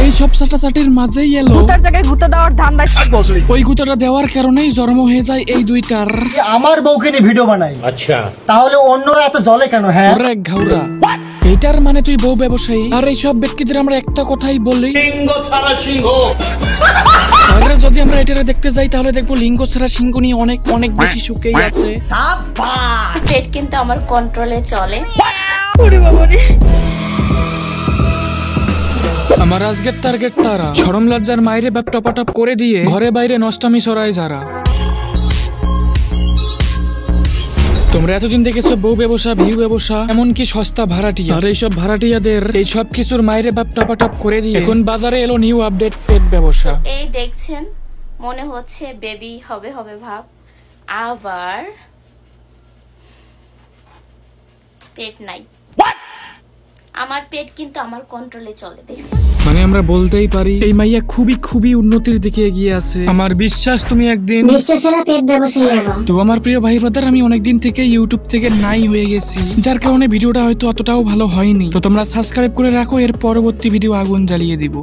এই সব চাটাচাটির মাঝেই এলো গুতার জায়গায় গুতা দেওয়ার ধান্দা। ওই গুতাটা দেওয়ার কারণেই জন্ম হয়ে যায় এই দুইটার। আমার বউকে নিয়ে ভিডিও বানাই, আচ্ছা তাহলে অন্যরা এত জলে কেন? হ্যাঁ ওরে ঘাউরা, এইটার মানে তুই বউ ব্যবসায়ী। আর এইসব ব্যক্তিদের আমরা একটা কথাই বলি, সিংহ ছাড়া সিংহ। আর যদি আমরা এটারে দেখতে যাই তাহলে দেখবো লিঙ্গ ছাড়া সিংহ নিয়ে অনেক অনেক বেশি সুখেই আছে। পেট কিন্তু আমার কন্ট্রোলে চলে। আমার আজকের টার্গেট তারা, শরম লজ্জার মাইরে ব্যাপ টপাটপ করে দিয়ে ঘরে বাইরে নষ্টামি সরায় যারা। তোমরা এতদিন দেখেছো বউ ব্যবসা, ভিউ ব্যবসা, এমনকি সস্তা ভাড়াটিয়া। আর এইসব ভাড়াটিয়াদের এই সব কিছুর মাইরে ব্যাপ টপাটপ করে দিয়ে এখন বাজারে এলো নিউ আপডেট পেট ব্যবসা। এই দেখছেন, মনে হচ্ছে বেবি হবে হবে ভাব, আবার পেট নাই। আমার পেট কিন্তু আমার কন্ট্রোলে চলে, দেখছেন? মানে আমরা বলতেই পারি এই মাইয়া খুবই খুবই উন্নতির দিকে এগিয়ে আছে। আমার বিশ্বাস তুমি একদিন বিশ্বসেরা পেট ব্যবসায়ী হবা। তো আমার প্রিয় ভাই ব্রাদার, আমি অনেকদিন থেকে ইউটিউব থেকে নাই হয়ে গেছি, যার কারণে ভিডিওটা হয়তো অতটাও ভালো হয়নি। তো তোমরা সাবস্ক্রাইব করে রাখো, এর পরবর্তী ভিডিও আগুন জ্বালিয়ে দিব।